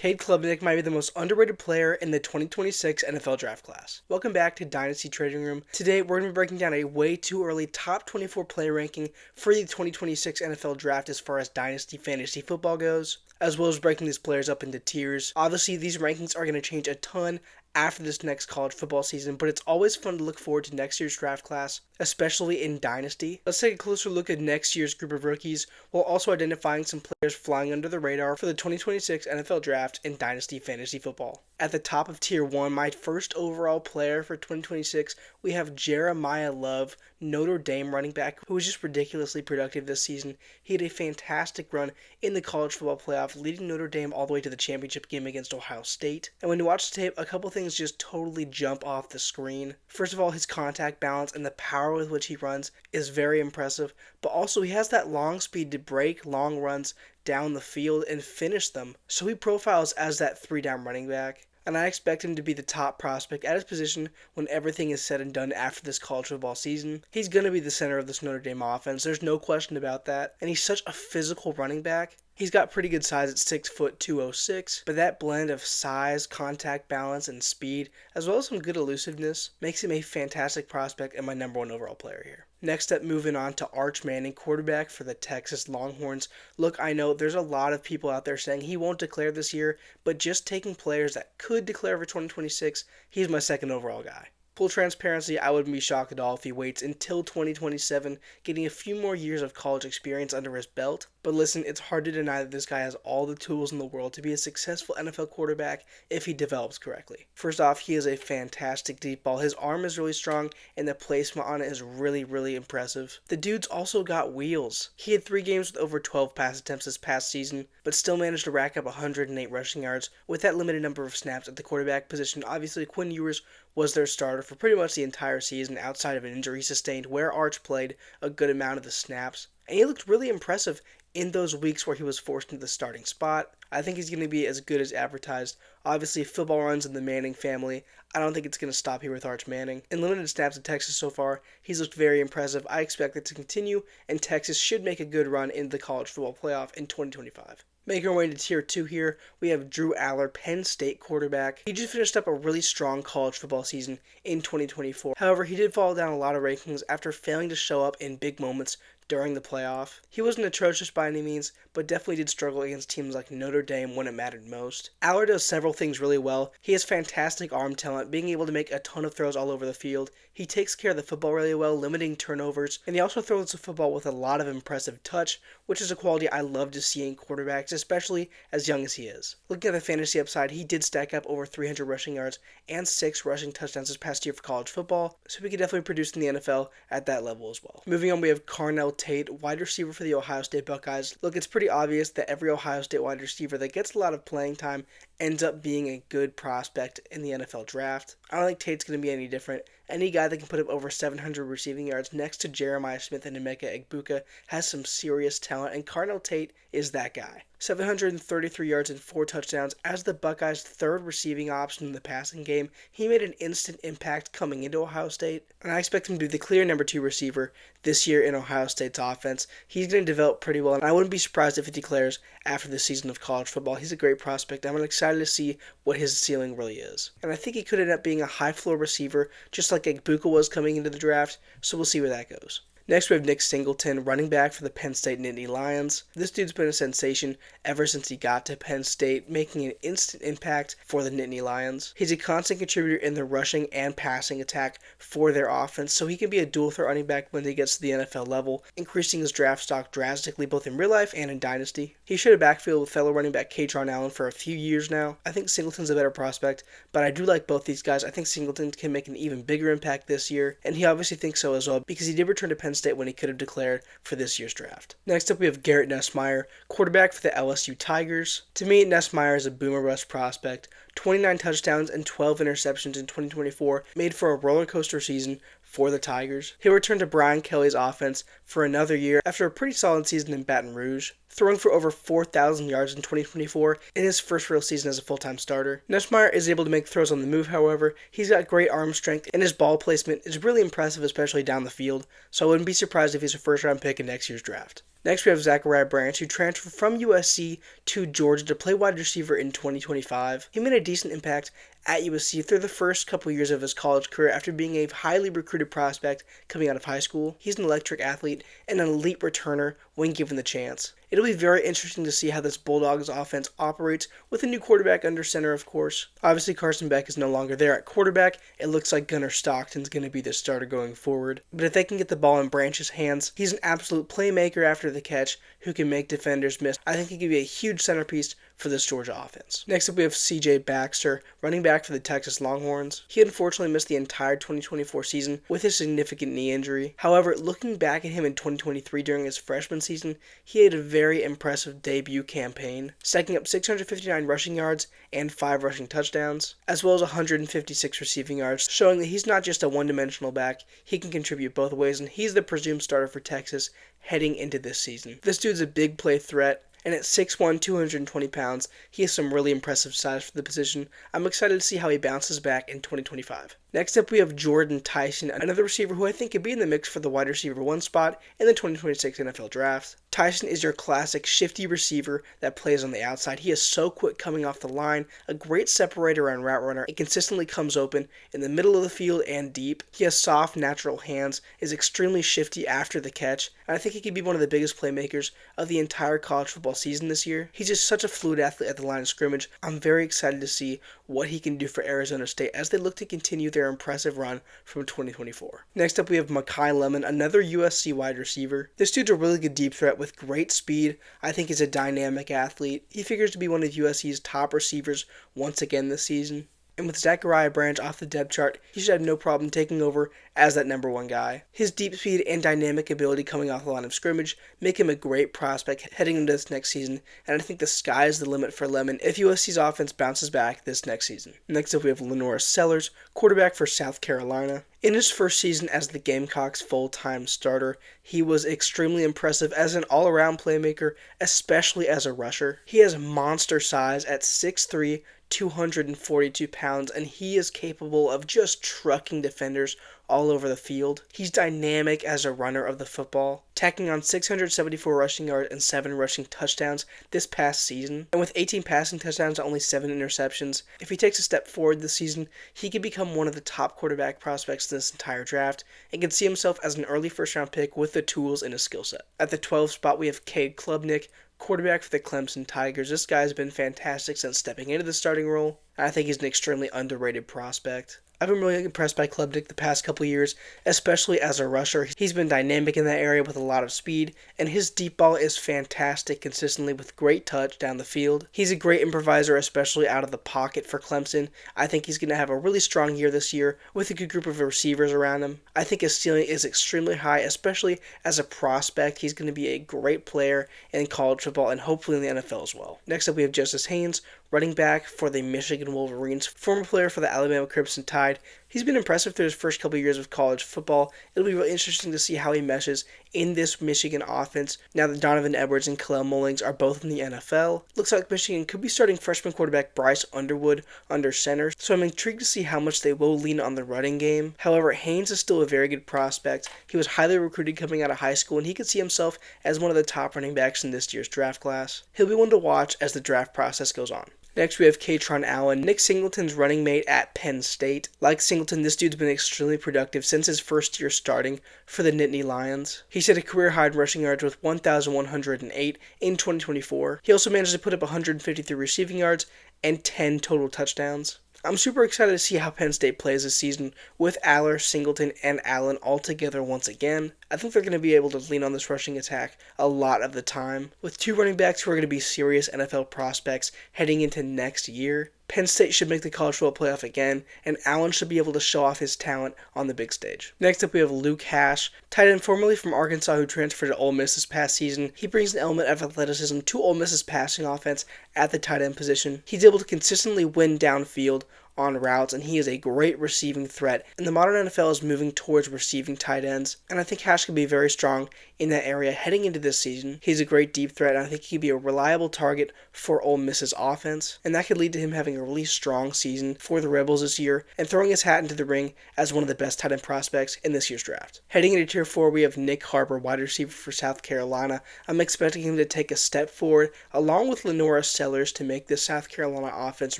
Cade Klubnik might be the most underrated player in the 2026 NFL Draft class. Welcome back to Dynasty Trading Room. Today, we're going to be breaking down a way too early top 24 player ranking for the 2026 NFL Draft as far as Dynasty Fantasy Football goes, as well as breaking these players up into tiers. Obviously, these rankings are going to change a ton after this next college football season, but it's always fun to look forward to next year's draft class, especially in Dynasty. Let's take a closer look at next year's group of rookies, while also identifying some players flying under the radar for the 2026 NFL Draft in Dynasty Fantasy Football. At the top of Tier 1, my first overall player for 2026, we have Jeremiah Love, Notre Dame running back, who was just ridiculously productive this season. He had a fantastic run in the college football playoff, leading Notre Dame all the way to the championship game against Ohio State. And when you watch the tape, a couple things just totally jump off the screen. First of all, his contact balance and the power with which he runs is very impressive, but also he has that long speed to break long runs down the field and finish them. So he profiles as that 3-down running back, and I expect him to be the top prospect at his position when everything is said and done after this college football season. He's going to be the center of this Notre Dame offense. There's no question about that. And he's such a physical running back. He's got pretty good size at 6 foot 206, but that blend of size, contact balance, and speed, as well as some good elusiveness, makes him a fantastic prospect and my number one overall player here. Next up, moving on to Arch Manning, quarterback for the Texas Longhorns. Look, I know there's a lot of people out there saying he won't declare this year, but just taking players that could declare for 2026, he's my second overall guy. Full transparency, I wouldn't be shocked at all if he waits until 2027, getting a few more years of college experience under his belt. But listen, it's hard to deny that this guy has all the tools in the world to be a successful NFL quarterback if he develops correctly. First off, he is a fantastic deep ball. His arm is really strong, and the placement on it is really impressive. The dude's also got wheels. He had 3 games with over 12 pass attempts this past season, but still managed to rack up 108 rushing yards with that limited number of snaps at the quarterback position. Obviously, Quinn Ewers was their starter for pretty much the entire season outside of an injury he sustained, where Arch played a good amount of the snaps. And he looked really impressive in those weeks where he was forced into the starting spot. I think he's going to be as good as advertised. Obviously, football runs in the Manning family. I don't think it's going to stop here with Arch Manning. In limited snaps at Texas so far, he's looked very impressive. I expect it to continue, and Texas should make a good run into the college football playoff in 2025. Making our way into Tier 2 here, we have Drew Aller, Penn State quarterback. He just finished up a really strong college football season in 2024. However, he did fall down a lot of rankings after failing to show up in big moments during the playoff. He wasn't atrocious by any means, but definitely did struggle against teams like Notre Dame when it mattered most. Aller does several things really well. He has fantastic arm talent, being able to make a ton of throws all over the field. He takes care of the football really well, limiting turnovers, and he also throws the football with a lot of impressive touch, which is a quality I love to see in quarterbacks, especially as young as he is. Looking at the fantasy upside, he did stack up over 300 rushing yards and 6 rushing touchdowns this past year for college football, so he could definitely produce in the NFL at that level as well. Moving on, we have Carnell Tate, wide receiver for the Ohio State Buckeyes. Look, it's pretty obvious that every Ohio State wide receiver that gets a lot of playing time ends up being a good prospect in the NFL draft. I don't think Tate's going to be any different. Any guy that can put up over 700 receiving yards next to Jeremiah Smith and Emeka Egbuka has some serious talent, and Carnell Tate is that guy. 733 yards and 4 touchdowns. As the Buckeyes' third receiving option in the passing game, he made an instant impact coming into Ohio State, and I expect him to be the clear number 2 receiver this year in Ohio State's offense. He's going to develop pretty well, and I wouldn't be surprised if he declares after the season of college football. He's a great prospect. I'm excited to see what his ceiling really is. And I think he could end up being a high-floor receiver, just like Egbuka was coming into the draft, so we'll see where that goes. Next, we have Nick Singleton, running back for the Penn State Nittany Lions. This dude's been a sensation ever since he got to Penn State, making an instant impact for the Nittany Lions. He's a constant contributor in the rushing and passing attack for their offense, so he can be a dual threat running back when he gets to the NFL level, increasing his draft stock drastically both in real life and in Dynasty. He shared a backfield with fellow running back Katron Allen for a few years now. I think Singleton's a better prospect, but I do like both these guys. I think Singleton can make an even bigger impact this year, and he obviously thinks so as well because he did return to Penn State when he could have declared for this year's draft. Next up, we have Garrett Nussmeier, quarterback for the LSU Tigers. To me, Nussmeier is a boomer bust prospect. 29 touchdowns and 12 interceptions in 2024 made for a roller coaster season for the Tigers. He'll return to Brian Kelly's offense for another year after a pretty solid season in Baton Rouge, throwing for over 4,000 yards in 2024 in his first real season as a full-time starter. Nussmeier is able to make throws on the move, however. He's got great arm strength, and his ball placement is really impressive, especially down the field, so I wouldn't be surprised if he's a first-round pick in next year's draft. Next, we have Zachariah Branch, who transferred from USC to Georgia to play wide receiver in 2025. He made a decent impact at USC through the first couple years of his college career after being a highly recruited prospect coming out of high school. He's an electric athlete and an elite returner when given the chance. It'll be very interesting to see how this Bulldogs offense operates with a new quarterback under center, of course. Obviously, Carson Beck is no longer there at quarterback. It looks like Gunnar Stockton's going to be the starter going forward. But if they can get the ball in Branch's hands, he's an absolute playmaker after the catch who can make defenders miss. I think he could be a huge centerpiece for this Georgia offense. Next up, we have C.J. Baxter, running back for the Texas Longhorns. He unfortunately missed the entire 2024 season with a significant knee injury. However, looking back at him in 2023 during his freshman season, he had a very impressive debut campaign, stacking up 659 rushing yards and 5 rushing touchdowns, as well as 156 receiving yards, showing that he's not just a one-dimensional back, he can contribute both ways, and he's the presumed starter for Texas heading into this season. This dude's a big play threat, and at 6'1", 220 pounds, he has some really impressive size for the position. I'm excited to see how he bounces back in 2025. Next up, we have Jordan Tyson, another receiver who I think could be in the mix for the wide receiver 1 spot in the 2026 NFL Draft. Tyson is your classic shifty receiver that plays on the outside. He is so quick coming off the line, a great separator and route runner, and consistently comes open in the middle of the field and deep. He has soft, natural hands, is extremely shifty after the catch, and I think he could be one of the biggest playmakers of the entire college football season this year. He's just such a fluid athlete at the line of scrimmage. I'm very excited to see what he can do for Arizona State as they look to continue their impressive run from 2024. Next up, we have Mekhi Lemon, another USC wide receiver. This dude's a really good deep threat with great speed. I think he's a dynamic athlete. He figures to be one of USC's top receivers once again this season. And with Zachariah Branch off the depth chart, he should have no problem taking over as that number 1 guy. His deep speed and dynamic ability coming off the line of scrimmage make him a great prospect heading into this next season, and I think the sky is the limit for Lemon if USC's offense bounces back this next season. Next up, we have Lenora Sellers, quarterback for South Carolina. In his first season as the Gamecocks' full-time starter, he was extremely impressive as an all-around playmaker, especially as a rusher. He has monster size at 6'3", 242 pounds, and he is capable of just trucking defenders all over the field. He's dynamic as a runner of the football, tacking on 674 rushing yards and 7 rushing touchdowns this past season. And with 18 passing touchdowns and only 7 interceptions, if he takes a step forward this season, he could become one of the top quarterback prospects in this entire draft and can see himself as an early first-round pick with the tools and a skill set. At the 12th spot, we have Cade Klubnik, quarterback for the Clemson Tigers. This guy's been fantastic since stepping into the starting role. I think he's an extremely underrated prospect. I've been really impressed by Klubnik the past couple years, especially as a rusher. He's been dynamic in that area with a lot of speed, and his deep ball is fantastic consistently with great touch down the field. He's a great improviser, especially out of the pocket for Clemson. I think he's going to have a really strong year this year with a good group of receivers around him. I think his ceiling is extremely high, especially as a prospect. He's going to be a great player in college football and hopefully in the NFL as well. Next up, we have Justice Haynes, running back for the Michigan Wolverines, former player for the Alabama Crimson Tide. He's been impressive through his first couple years of college football. It'll be really interesting to see how he meshes in this Michigan offense now that Donovan Edwards and Kalel Mullings are both in the NFL. Looks like Michigan could be starting freshman quarterback Bryce Underwood under center, so I'm intrigued to see how much they will lean on the running game. However, Haynes is still a very good prospect. He was highly recruited coming out of high school, and he could see himself as one of the top running backs in this year's draft class. He'll be one to watch as the draft process goes on. Next, we have Katron Allen, Nick Singleton's running mate at Penn State. Like Singleton, this dude's been extremely productive since his first year starting for the Nittany Lions. He set a career-high in rushing yards with 1,108 in 2024. He also managed to put up 153 receiving yards and 10 total touchdowns. I'm super excited to see how Penn State plays this season with Aller, Singleton, and Allen all together once again. I think they're going to be able to lean on this rushing attack a lot of the time. With 2 running backs who are going to be serious NFL prospects heading into next year, Penn State should make the college football playoff again, and Allen should be able to show off his talent on the big stage. Next up, we have Luke Hash, tight end formerly from Arkansas who transferred to Ole Miss this past season. He brings an element of athleticism to Ole Miss's passing offense at the tight end position. He's able to consistently win downfield on routes, and he is a great receiving threat. And the modern NFL is moving towards receiving tight ends, and I think Hash could be very strong in that area heading into this season. He's a great deep threat, and I think he could be a reliable target for Ole Miss's offense, and that could lead to him having a really strong season for the Rebels this year and throwing his hat into the ring as one of the best tight end prospects in this year's draft. Heading into Tier 4, we have Nick Harbor, wide receiver for South Carolina. I'm expecting him to take a step forward along with Lenora Sellers to make this South Carolina offense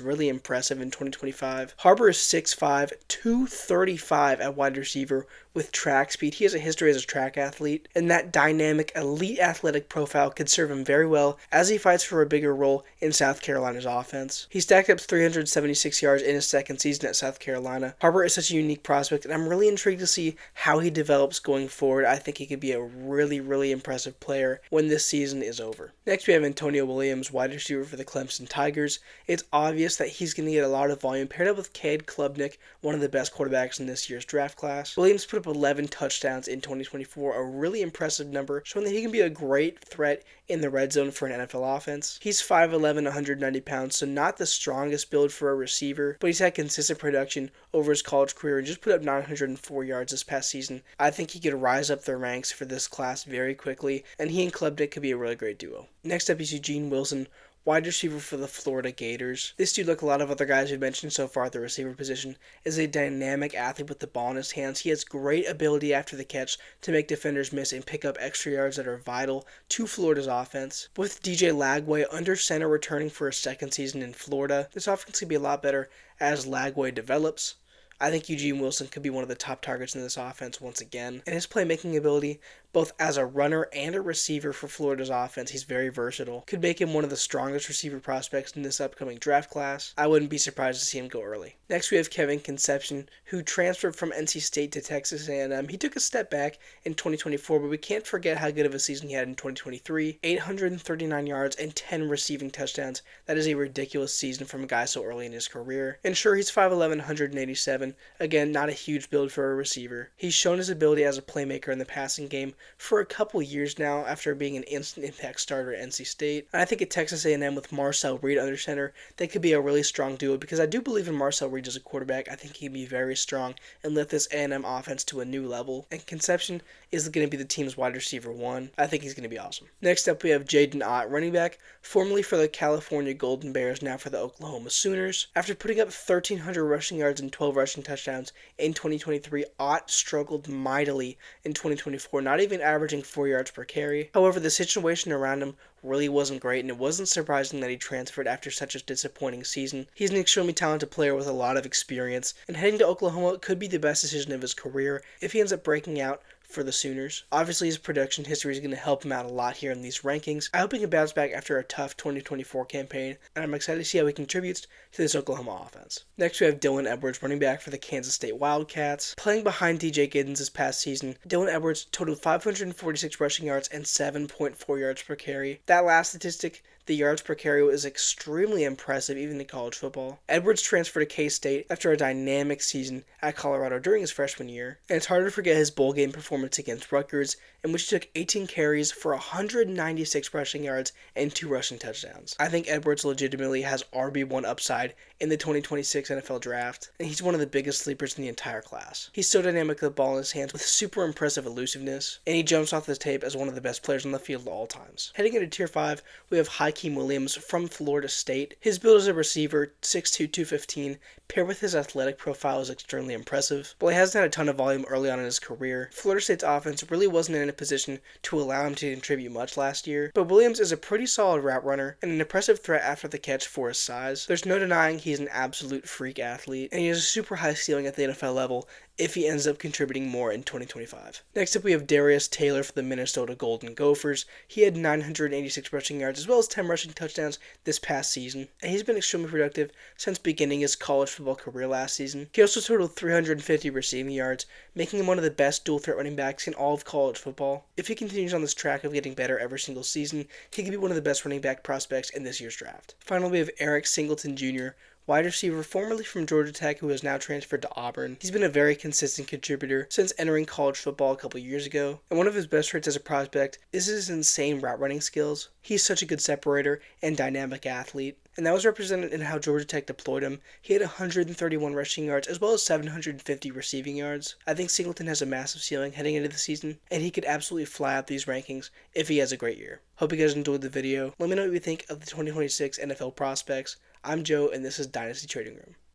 really impressive in 2025. Harbor is 6'5", 235 at wide receiver with track speed. He has a history as a track athlete, and that dynamic, elite athletic profile could serve him very well as he fights for a bigger role in South Carolina's offense. He stacked up 376 yards in his second season at South Carolina. Harbor is such a unique prospect, and I'm really intrigued to see how he develops going forward. I think he could be a really, really impressive player when this season is over. Next, we have Antonio Williams, wide receiver for the Clemson Tigers. It's obvious that he's going to get a lot of volume paired up with Cade Klubnik, one of the best quarterbacks in this year's draft class. Williams put up 11 touchdowns in 2024, a really impressive number, showing that he can be a great threat in the red zone for an NFL offense. He's 5'11", 190 pounds, so not the strongest build for a receiver, but he's had consistent production over his college career and just put up 904 yards this past season. I think he could rise up the ranks for this class very quickly, and he and Klubnik could be a really great duo. Next up is Eugene Wilson, wide receiver for the Florida Gators. This dude, like a lot of other guys we've mentioned so far at the receiver position, is a dynamic athlete with the ball in his hands. He has great ability after the catch to make defenders miss and pick up extra yards that are vital to Florida's offense. With DJ Lagway under center returning for his second season in Florida, this offense could be a lot better as Lagway develops. I think Eugene Wilson could be one of the top targets in this offense once again, and his playmaking ability, both as a runner and a receiver for Florida's offense, he's very versatile, could make him one of the strongest receiver prospects in this upcoming draft class. I wouldn't be surprised to see him go early. Next, we have Kevin Concepcion, who transferred from NC State to Texas A&M. He took a step back in 2024, but we can't forget how good of a season he had in 2023. 839 yards and 10 receiving touchdowns. That is a ridiculous season from a guy so early in his career. And sure, he's 5'11", 187. Again, not a huge build for a receiver. He's shown his ability as a playmaker in the passing game for a couple years now after being an instant impact starter at NC State. And I think at Texas A&M with Marcel Reed under center, they could be a really strong duo because I do believe in Marcel Reed as a quarterback. I think he'd be very strong and lift this A&M offense to a new level. And Concepcion is going to be the team's wide receiver 1. I think he's going to be awesome. Next up, we have Jaden Ott, running back, formerly for the California Golden Bears, now for the Oklahoma Sooners. After putting up 1,300 rushing yards and 12 rushing touchdowns in 2023, Ott struggled mightily in 2024, not even averaging 4 yards per carry. However, the situation around him really wasn't great, and it wasn't surprising that he transferred after such a disappointing season. He's an extremely talented player with a lot of experience, and heading to Oklahoma could be the best decision of his career if he ends up breaking out for the Sooners. Obviously, his production history is going to help him out a lot here in these rankings. I hope he can bounce back after a tough 2024 campaign, and I'm excited to see how he contributes to this Oklahoma offense. Next, we have Dylan Edwards, running back for the Kansas State Wildcats. Playing behind DJ Giddens this past season, Dylan Edwards totaled 546 rushing yards and 7.4 yards per carry. That last statistic, the yards per carry, is extremely impressive even in college football. Edwards transferred to K-State after a dynamic season at Colorado during his freshman year, and it's hard to forget his bowl game performance against Rutgers, in which he took 18 carries for 196 rushing yards and 2 rushing touchdowns. I think Edwards legitimately has RB1 upside in the 2026 NFL Draft, and he's one of the biggest sleepers in the entire class. He's so dynamic with the ball in his hands with super impressive elusiveness, and he jumps off the tape as one of the best players on the field at all times. Heading into Tier 5, we have Hakeem Williams from Florida State. His build as a receiver, 6'2", 215, paired with his athletic profile, is extremely impressive. While he hasn't had a ton of volume early on in his career, Florida State's offense really wasn't in a position to allow him to contribute much last year, but Williams is a pretty solid route runner and an impressive threat after the catch for his size. There's no denying he's an absolute freak athlete, and he has a super high ceiling at the NFL level if he ends up contributing more in 2025. Next up, we have Darius Taylor for the Minnesota Golden Gophers. He had 986 rushing yards as well as 10 rushing touchdowns this past season, and he's been extremely productive since beginning his college football career last season. He also totaled 350 receiving yards, making him one of the best dual threat running backs in all of college football. If he continues on this track of getting better every single season, he could be one of the best running back prospects in this year's draft. Finally, we have Eric Singleton Jr., wide receiver formerly from Georgia Tech who has now transferred to Auburn. He's been a very consistent contributor since entering college football a couple years ago, and one of his best traits as a prospect is his insane route running skills. He's such a good separator and dynamic athlete, and that was represented in how Georgia Tech deployed him. He had 131 rushing yards as well as 750 receiving yards. I think Singleton has a massive ceiling heading into the season, and he could absolutely fly out these rankings if he has a great year. Hope you guys enjoyed the video. Let me know what you think of the 2026 NFL prospects. I'm Joe, and this is Dynasty Trading Room.